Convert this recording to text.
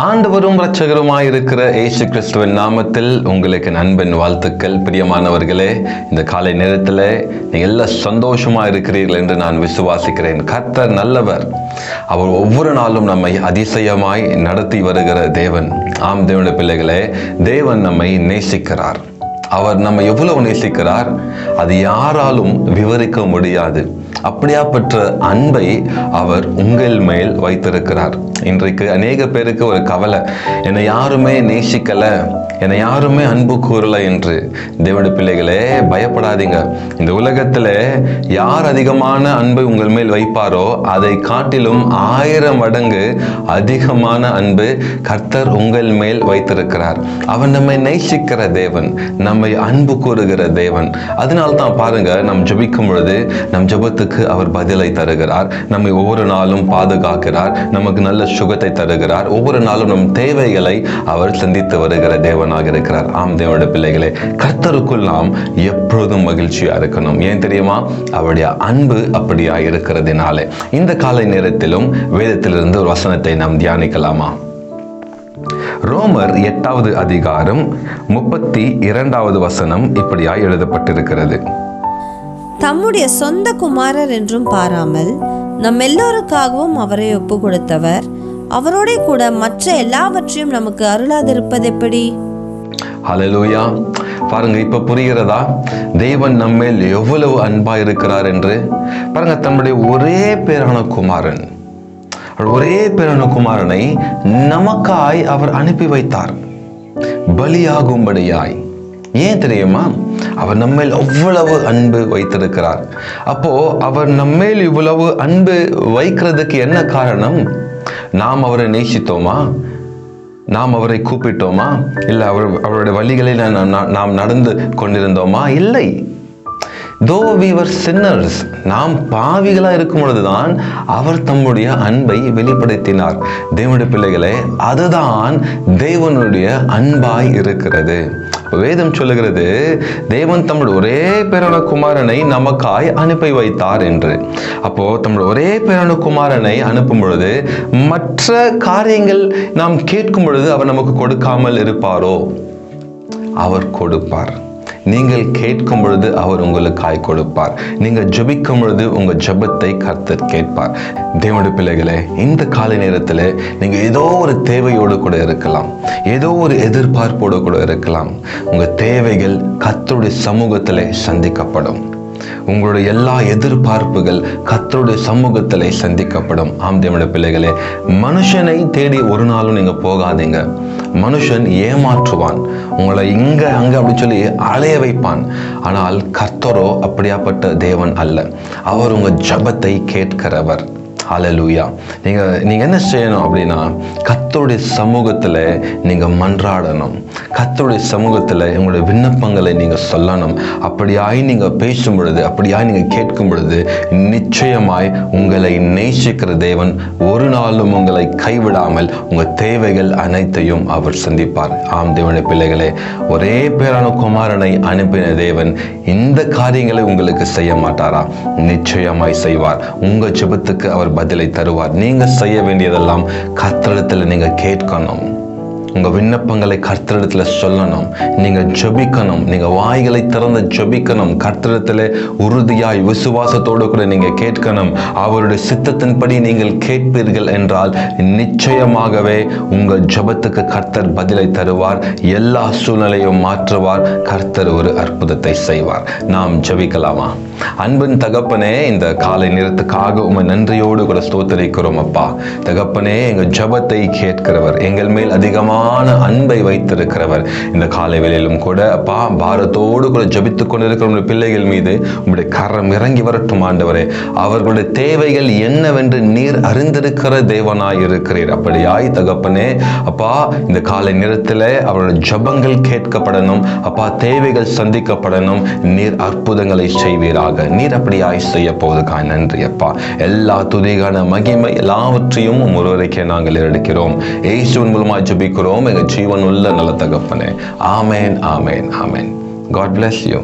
ஆண்டவரும் இரட்சகருமாய் இருக்கிற இயேசு கிறிஸ்துவின் நாமத்தில் உங்களுக்கு அன்பின் வாழ்த்துக்கள். பிரியமானவர்களே, இந்த காலை நேரத்தில் நீங்கள் எல்லாம் சந்தோஷமா இருக்கிறீர்கள் என்று நான் விசுவாசிக்கிறேன். கர்த்தர் நல்லவர். அவர் ஒவ்வொரு நாளும் நம்மை அதிசயமாய் நடத்தி வருகிற தேவன். ஆம் தேவனுடைய பிள்ளைகளே, தேவன் நம்மை நேசிக்கிறார். அவர் நம்மை எவ்வளவு நேசிக்கிறார் அது யாராலும் விவரிக்க முடியாது. அப்படியாப்பட்ட அன்பை அவர் உங்கள் மேல் வைத்திருக்கிறார். இன்றைக்கு அநேக பேருக்கு ஒரு கவலை, என்னை யாருமே நேசிக்கல, என்னை யாருமே அன்பு கூறல என்று. தேவனுடைய பிள்ளைகளே, பயப்படாதீங்க. இந்த உலகத்துல யார் அதிகமான அன்பை உங்கள் மேல் வைப்பாரோ அதை காட்டிலும் 1000 மடங்கு அதிகமான அன்பு கர்த்தர் உங்கள் மேல் வைத்திருக்கிறார். அவர் நம்மை நேசிக்கிற தேவன், நம்மை அன்பு கூறுகிற தேவன். அதனால்தான் பாருங்க, நம் ஜெபிக்கும் பொழுது நம் ஜெபத்துக்கு அவர் பதிலை தருகிறார். நம்மை ஒவ்வொரு நாளும் பாதுகாக்கிறார், நமக்கு நல்ல சுகத்தை தருகிறார். ஒவ்வொரு நாளும் நம் தேவைகளை அவர் சந்தித்து வருகிற தேவனாக இருக்கிறார். ஆம் தேவனுடைய பிள்ளைகளே, கர்த்தருக்குள் நாம் எப்பொழுதும் மகிழ்ச்சியா இருக்கணும். ஏன் தெரியுமா? அவருடைய அன்பு அப்படியா இருக்கிறதுனாலே. இந்த காலை நேரத்திலும் வேதத்திலிருந்து ஒரு வசனத்தை நாம் தியானிக்கலாமா? ரோமர் 8வது அதிகாரம் 32வது வசனம் இப்படியாய் எழுதப்பட்டிருக்கிறது. தம்முடைய சொந்த குமாரர் என்றும் பாராமல் நம் எல்லோருக்காகவும் அவரை ஒப்பு கொடுத்தவர் அவரோட கூட மற்ற எல்லாவற்றையும் நமக்கு அருளாதிருப்பது எப்படி? ஹல்லேலூயா. பாருங்க, இப்ப புரிகிறதா தேவன் நம்மேல் எவ்வளவு அன்பா இருக்கிறார் என்று? பாருங்க, தம்முடைய ஒரே பேரான குமாரனை நமக்காய் அவர் அனுப்பி வைத்தார், பலியாகும்படியாய். ஏன் தெரியுமா? அவர் நம்மேல் அவ்வளவு அன்பு வைத்திருக்கிறார். அப்போ அவர் நம்மேல் இவ்வளவு அன்பு வைக்கிறதுக்கு என்ன காரணம்? நாம் அவரை நேசித்தோமா? நாம் அவரை கூப்பிட்டோமா? இல்லை அவருடைய வழிகளில் நாம் நடந்து கொண்டிருந்தோமா? இல்லை. Though we were sinners, நாம் பாவிகளா இருக்கும் பொழுதுதான் அவர் தம்முடைய அன்பை வெளிப்படுத்தினார். தேவனுடைய பிள்ளைகளே, அதுதான் தேவனுடைய அன்பாய் இருக்கிறது. வேதம் சொல்லுகிறது, தேவன் தம்முடைய ஒரே பேரான குமாரனை நமக்காய் அனுப்பி வைத்தார் என்று. அப்போ தம்முடைய ஒரே பேரான குமாரனை அனுப்பும் பொழுது மற்ற காரியங்கள் நாம் கேட்கும் பொழுது அவர் நமக்கு கொடுக்காமல் இருப்பாரோ? அவர் கொடுப்பார். நீங்கள் கேட்கும் பொழுது அவர் உங்களுக்காய் கொடுப்பார். நீங்கள் ஜெபிக்கும் பொழுது உங்க ஜெபத்தை கர்த்தர் கேட்பார். தேவனுடைய பிள்ளைகளே, இந்த காலை நேரத்தில் நீங்க ஏதோ ஒரு தேவையோடு கூட இருக்கலாம், ஏதோ ஒரு எதிர்பார்ப்போடு கூட இருக்கலாம். உங்க தேவைகள் கர்த்தருடைய சமூகத்திலே சந்திக்கப்படும். உங்களுடைய எல்லா எதிர்பார்ப்புகள் கர்த்தருடைய சமூகத்திலே சந்திக்கப்படும். ஆம் தேவனுடைய பிள்ளைகளே, மனுஷனை தேடி ஒரு நாளும் நீங்க போகாதீங்க. மனுஷன் ஏமாற்றுவான், உங்களை இங்க அங்க அப்படி சொல்லி அலைய வைப்பான். ஆனால் கர்த்தரோ அப்படியாப்பட்ட தேவன் அல்ல. அவர் உங்க ஜெபத்தை கேட்கிறவர். ஹல்லேலூயா. நீங்க என்ன செய்யணும் அப்படின்னா, கர்த்தருடைய சமூகத்துல நீங்க மன்றாடணும். கர்த்தருடைய சமூகத்துல உங்களுடைய விண்ணப்பங்களை நீங்க சொல்லணும். அப்படியாய் நீங்க பேசும் பொழுது, அப்படியாய் நீங்க கேட்கும் பொழுது நிச்சயமாய் உங்களை நேசிக்கிற தேவன் ஒரு நாளும் உங்களை கைவிடாமல் உங்க தேவைகள் அனைத்தையும் அவர் சந்திப்பார். ஆம் தேவனுடைய பிள்ளைகளே, ஒரே பேரான குமாரனை அனுப்பின தேவன் இந்த காரியங்களை உங்களுக்கு செய்ய மாட்டாரா? நிச்சயமாய் செய்வார். உங்க ஜெபத்துக்கு அவர் பதிலை தருவார். நீங்க செய்ய வேண்டியதெல்லாம் கர்த்தரிடத்துல நீங்க கேட்கணும். உங்க விண்ணப்பங்களை கர்த்தரிடத்துல சொல்லணும். நீங்க ஜெபிக்கணும். நீங்க வாய்களை திறந்து ஜெபிக்கணும். கர்த்தரிடத்துல உறுதியாய் விசுவாசத்தோடு கூட நீங்க கேட்கணும். அவருடைய சித்தத்தின்படி நீங்கள் கேட்பீர்கள் என்றால் நிச்சயமாகவே உங்க ஜெபத்துக்கு கர்த்தர் பதிலை தருவார். எல்லா சூழ்நிலையும் மாற்றுவார். கர்த்தர் ஒரு அற்புதத்தை செய்வார். நாம் ஜெபிக்கலாமா? அன்பின் தகப்பனே, இந்த காலை நேரத்துக்காக உம்மை நன்றியோடு கூட ஸ்தோத்திரிக்கிறோம். அப்பா தகப்பனே, எங்கள் ஜெபத்தை கேட்கிறவர், எங்கள் மேல் அதிகமான அன்பை வைத்திருக்கிறவர். இந்த காலை வேளையிலும் கூட அப்பா, பாரத்தோடு கூட ஜெபித்துக் கொண்டிருக்கிற பிள்ளைகள் மீது உங்களுடைய கரம் இறங்கி வரட்டும் ஆண்டவரே. அவர்களுடைய தேவைகள் என்னவென்று நீர் அறிந்திருக்கிற தேவனாய் இருக்கிறீர். அப்படியாய் தகப்பனே அப்பா, இந்த காலை நேரத்தில் அவருடைய ஜெபங்கள் கேட்கப்படணும். அப்பா, தேவைகள் சந்திக்கப்படணும். நீர் அற்புதங்களை செய்வீராக. நீர் அப்படியாய் செய்ய போவதுக்காக நன்றி அப்பா. எல்லா துதிகான மகிமை எல்லாவற்றையும் ஒருவரைக்கே நாங்கள் எடுக்கிறோம். இயேசுவின் மூலமாக ஜெபிக்கிறோம் எங்கள் ஜீவன் உள்ள நல்ல தகப்பனே. ஆமேன், ஆமேன், ஆமேன். God bless you.